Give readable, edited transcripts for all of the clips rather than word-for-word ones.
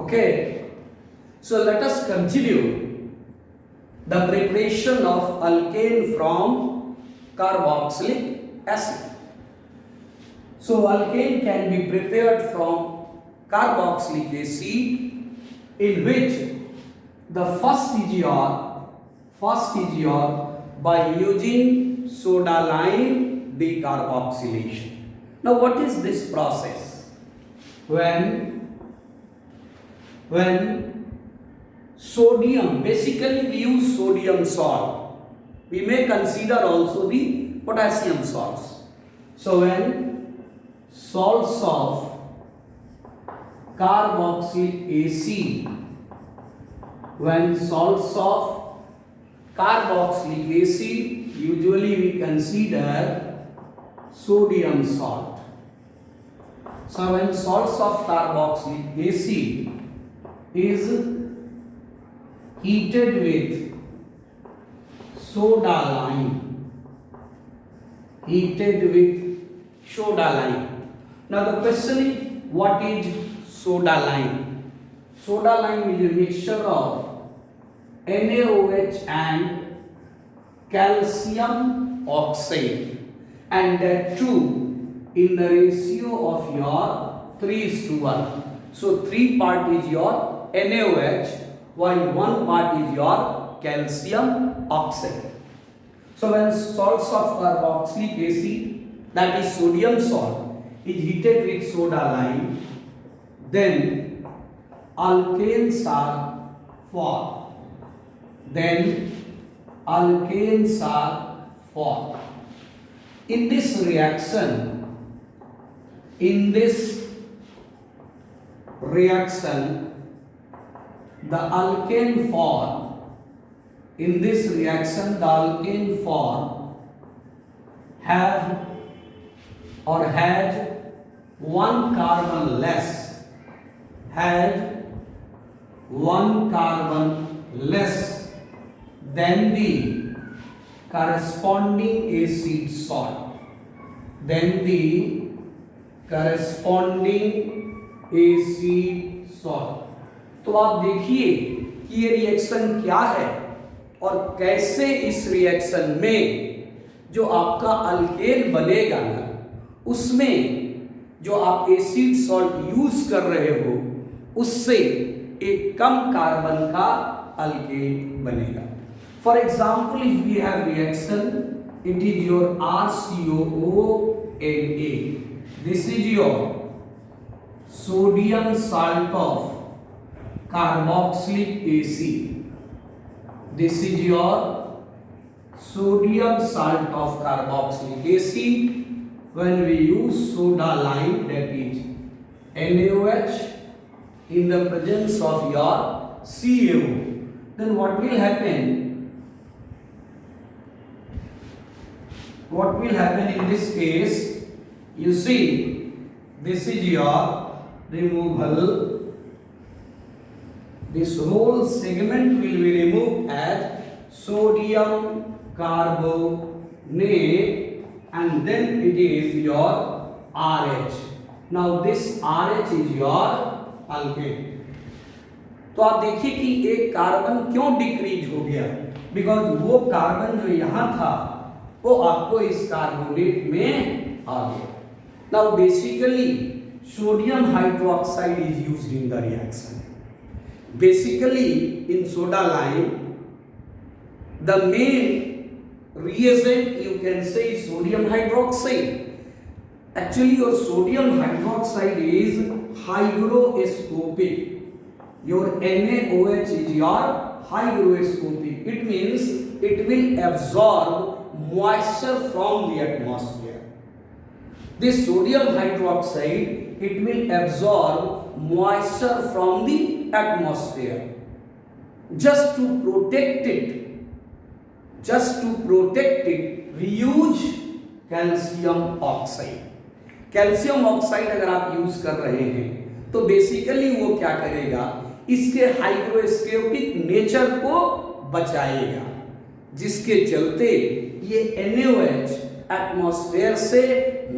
Okay, so let us continue the preparation of alkane from carboxylic acid. So alkane can be prepared from carboxylic acid, in which the first is your by using soda lime decarboxylation. Now what is this process? When sodium, basically we use sodium salt, we may consider also the potassium salts. So when salts of carboxylic acid, when salts of carboxylic acid, usually we consider sodium salt. So when salts of carboxylic acid is heated with soda lime, Now the question is, what is soda lime? Soda lime is a mixture of NaOH and calcium oxide, and that too in the ratio of your 3:1. So 3 part is your NaOH, while 1 part is your calcium oxide. So when salts of carboxylic acid, that is sodium salt, is heated with soda lime, then alkanes are formed. In this reaction, the alkane form have or had one carbon less, than the corresponding acid salt. तो आप देखिए कि ये reaction क्या है और कैसे इस रिएक्शन में जो आपका अल्केन बनेगा ना, उसमें जो आप एसिड सॉल्ट यूज कर रहे हो उससे एक कम कार्बन का अल्केन बनेगा. For example, if we have reaction, it is your RCOONA. This is your sodium salt of carboxylic acid. This is your sodium salt of carboxylic acid. When we use soda lime, that is NaOH, in the presence of your CaO, then what will happen? What will happen in this case? You see, this is your removal. This whole segment will be removed as sodium carbonate, and then it is your RH. Now this RH is your alkane. तो आप देखिए कि एक carbon क्यों decrease हो गया, because वो carbon जो यहाँ था वो आपको इस कार्बोनेट में आ गया. Now basically sodium hydroxide is used in the reaction. Basically in soda lime the main reagent you can say is sodium hydroxide. Actually your sodium hydroxide is hygroscopic. Your NaOH is your hygroscopic. It means it will absorb moisture from the atmosphere. This sodium hydroxide, it will absorb moisture from the atmosphere. Just to protect it, we use calcium oxide. Calcium oxide अगर आप use कर रहे हैं तो basically वो क्या करेगा, इसके हाइग्रोस्कोपिक नेचर को बचाएगा, जिसके चलते ये NaOH एटमॉस्फेयर से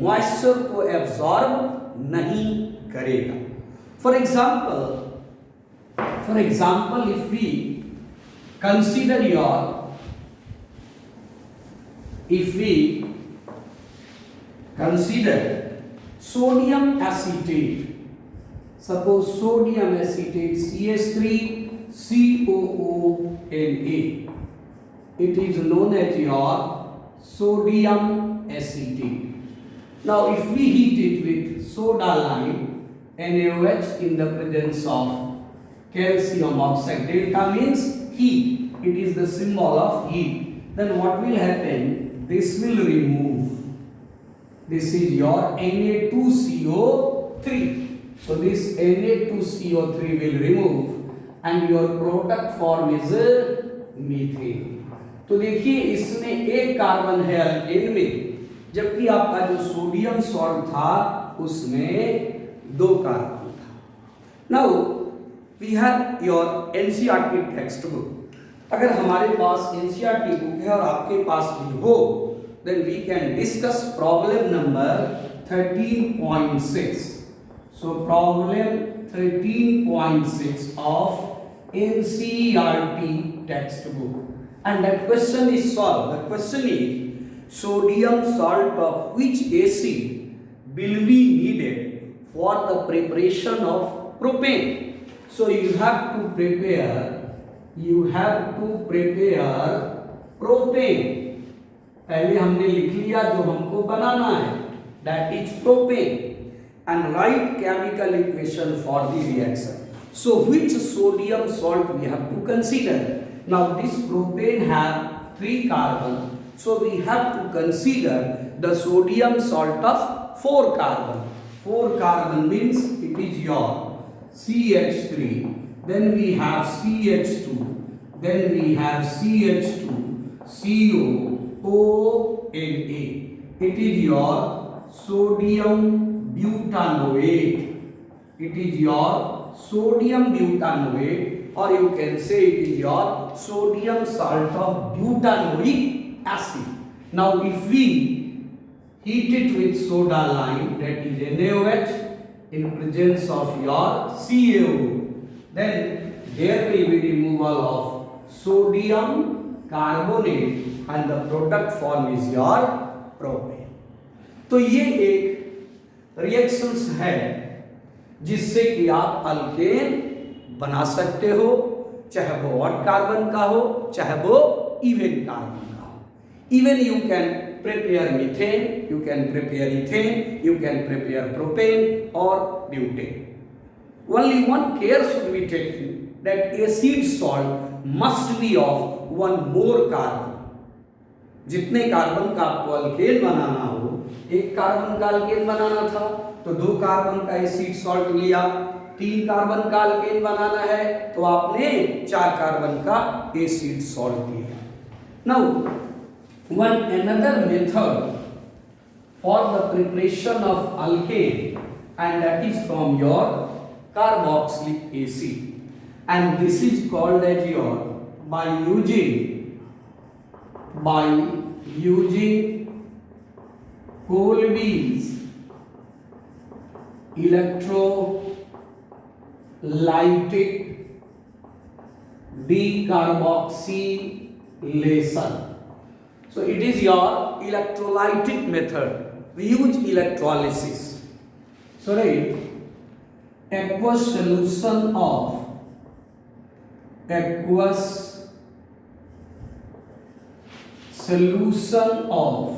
मॉइस्चर को एब्जॉर्ब नहीं करेगा. For example, For example, if we consider sodium acetate, suppose sodium acetate CH3COONA, it is known as your sodium acetate. Now if we heat it with soda lime NaOH in the presence of calcium oxide, delta means heat, it is the symbol of heat, then what will happen? This will remove. This is your Na2CO3. So this Na2CO3 will remove and your product form is methane. तो देखिए इसमें एक carbon है alkane में, जबकि आपका जो sodium salt था उसमें 2 कार्बन था. Now we have your NCERT text book. अगर हमारे पास एनसीईआरटी बुक है और आपके पास भी हो, then we can discuss problem number 13.6. So problem 13.6 of NCERT textbook, and that question is solved. The question is, sodium salt of which acid will be needed for the preparation of propane? So you have to prepare propane. पहले हमने लिख लिया जो हमको बनाना है, that is propane, and write chemical equation for the reaction. So which sodium salt we have to consider? Now this propane have 3 carbon, so we have to consider the sodium salt of 4 carbon. 4 carbon means it is your CH3, then we have CH2, then we have CH2COONA. It is your sodium butanoate. It is your sodium butanoate, or you can say it is your sodium salt of butanoic acid. Now if we heat it with soda lime, that is NaOH in presence of your CaO, then there will be removal of sodium carbonate and the product form is your propane. तो ये एक reactions है जिससे कि आप alkane बना सकते हो, चाहे वो ऑड कार्बन का हो, चाहे वो इवन कार्बन का हो. Even you can prepare methane, you can prepare ethane, you can prepare propane or butane. Only one care should be taken, that acid salt must be of 1 more carbon. जितने carbon का आपको alkane बनाना हो, 1 carbon का alkane बनाना था तो 2 carbon का acid salt लिया, 3 carbon का अल्केन बनाना है तो आपने 4 कार्बन का एसिड सॉल्ट लिया. Now one another method for the preparation of alkane, and that is from your carboxylic acid, and this is called as your by using Kolbe's electrolytic decarboxylation. So it is your electrolytic method. We use electrolysis. So right, aqueous solution of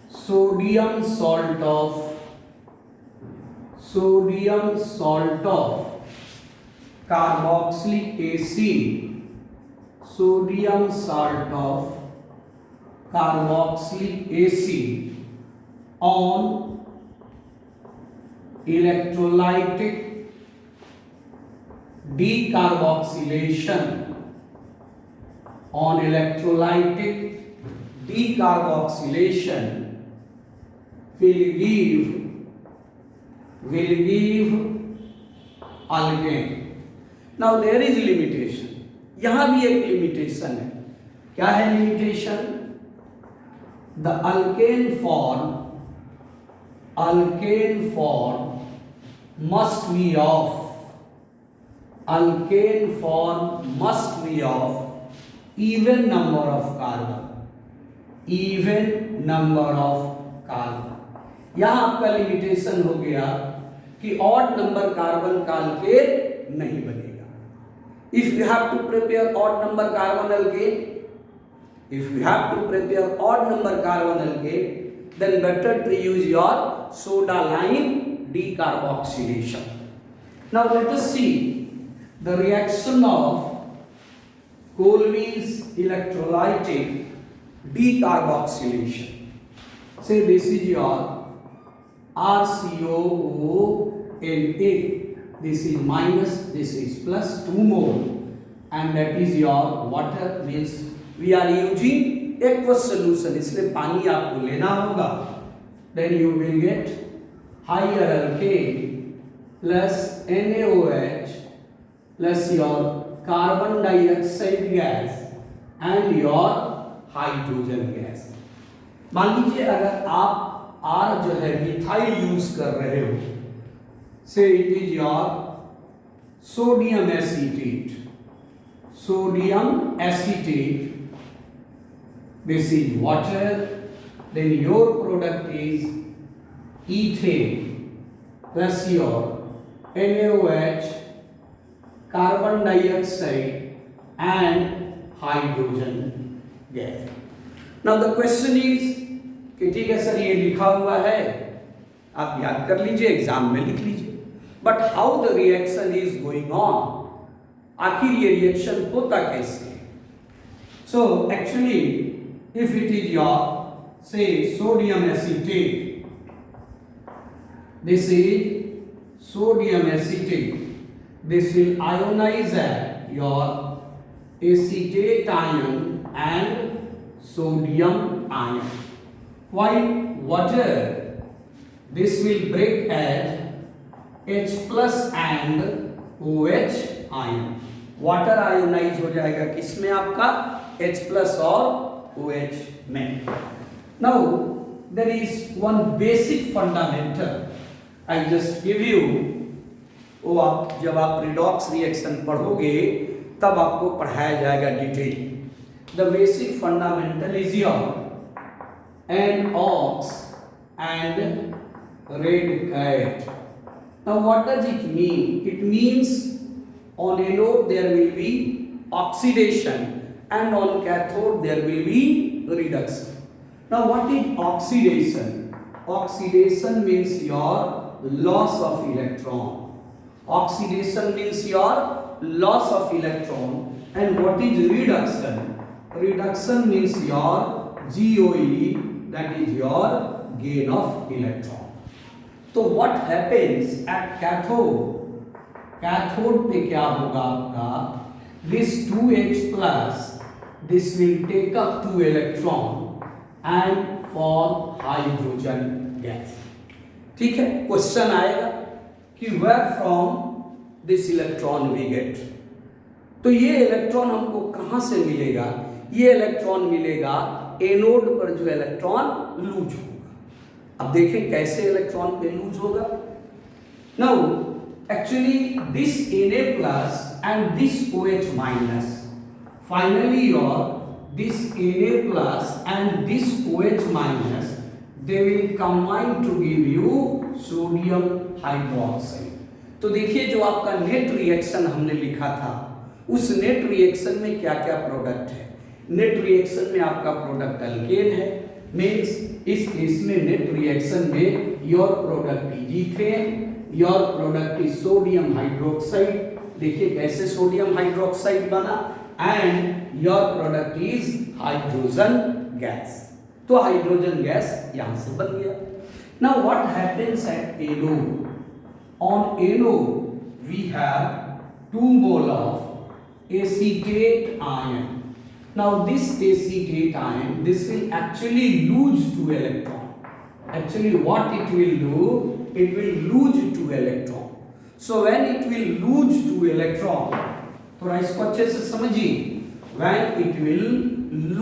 sodium salt of carboxylic acid, sodium salt of carboxylic acid on electrolytic decarboxylation will give alkane. Now there is limitation. यहां भी एक limitation है. क्या है limitation? The alkane form must be of alkane form must be of even number of carbon, even number of carbon. यहां आपका limitation हो गया कि ऑड नंबर कार्बन का अल्केन नहीं बनेगा. If you have to prepare odd number carbon alkane, if you have to prepare odd number carbon alkane, then better to use your soda lime decarboxylation. Now let us see the reaction of Colby's electrolytic decarboxylation. Say this is your RCOONA, this is minus, this is plus 2 mole, and that is your water. Means we are using aqueous solution, इसलिए पानी आपको लेना होगा. Then you will get higher alkane plus NaOH plus your carbon dioxide gas and your hydrogen gas. मान लीजिए अगर आप R जो है मिथाइल यूज कर रहे हो, से it is your sodium acetate, sodium acetate, this is water, then your product is ethane plus your NaOH, carbon dioxide and hydrogen gas. Now the question is कि ठीक है सर ये लिखा हुआ है, आप याद कर लीजिए, एग्जाम में लिख लीजिए, but how the reaction is going on, आखिर ये रिएक्शन होता कैसे. So actually if it is your say sodium acetate, this is sodium acetate, this will ionize at your acetate ion and sodium ion, while water, this will break at H plus and OH ion. Water ionize हो जाएगा किसमें आपका, H plus और OH में. Now there is one basic fundamental I just give you. वो आप जब आप रिडॉक्स रिएक्शन पढ़ोगे तब आपको पढ़ाया जाएगा detail. The basic fundamental is your NOx and red cat. Now what does it mean? It means on anode there will be oxidation and on cathode there will be reduction. Now what is oxidation? Oxidation means your loss of electron. Oxidation means your loss of electron. And what is reduction? Reduction means your GOE, that is your gain of electron. So what happens at cathode? Cathode पे क्या होगा आपका, this 2H plus, this will take up 2 electron and form hydrogen gas. ठीक है, question आएगा कि where from this electron we get. तो ये इलेक्ट्रॉन हमको कहां से मिलेगा, ये इलेक्ट्रॉन मिलेगा एनोड पर जो इलेक्ट्रॉन लूज होगा. अब देखें कैसे इलेक्ट्रॉन पे लूज होगा. Now actually this Na plus and this OH minus, finally your this Na plus and this OH minus, they will combine to give you sodium hydroxide. तो देखिए जो आपका नेट रिएक्शन हमने लिखा था, उस नेट रिएक्शन में क्या क्या प्रोडक्ट है. नेट रिएक्शन में आपका प्रोडक्ट अल्केन है, मींस इस केस में नेट रिएक्शन में your product is ethane, your product is sodium hydroxide. देखिए कैसे सोडियम हाइड्रोक्साइड बना, and your product is hydrogen gas. तो हाइड्रोजन गैस यहां से बन गया. Now what happens at anode? On anode we have 2 mole of acetate ion. Now this acetate ion, this will actually lose 2 electron. Actually what it will do, it will lose 2 electron. So when it will lose 2 electron, थोड़ा इसको अच्छे से समझिए. When it will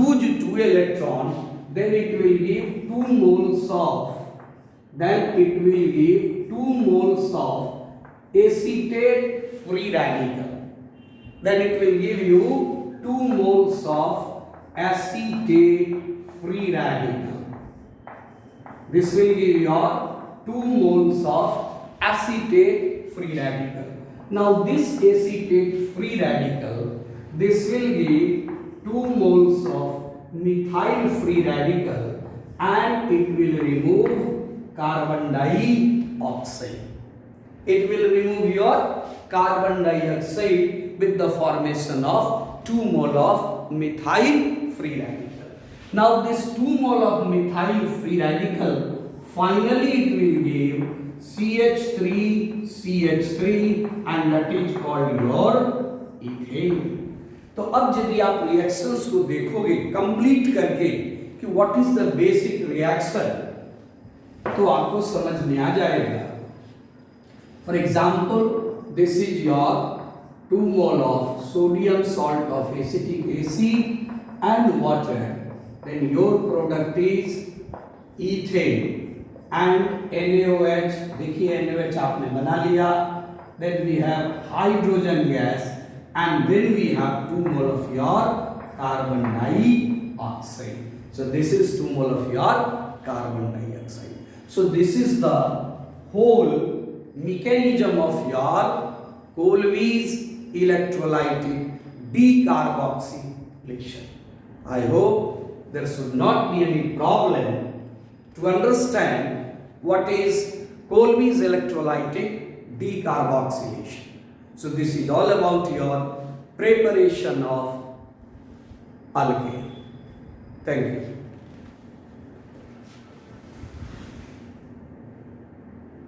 lose 2 electron, then it will give 2 moles of, then it will give 2 moles of acetate free radical, then it will give you 2 moles of acetate free radical. This will give your 2 moles of acetate free radical. Now this acetate free radical, this will give 2 moles of methyl free radical, and it will remove carbon dioxide. It will remove your carbon dioxide with the formation of 2 mole of methyl free radical. Now this 2 mole of methyl free radical, finally it will give CH3 and that is called your ethane. तो अब यदि आप reactions को देखोगे complete करके कि what is the basic reaction, तो आपको समझ में आ जाएगा. For example, this is your 2 mole of sodium salt of acetic acid and water. Then your product is ethane and NaOH. देखिए NaOH आपने बना लिया. Then we have hydrogen gas and then we have 2 mole of your carbon dioxide. So this is 2 mole of your carbon dioxide. So this is the whole mechanism of your Colby's electrolytic decarboxylation. I hope there should not be any problem to understand what is Colby's electrolytic decarboxylation. So this is all about your preparation of alkane. Thank you.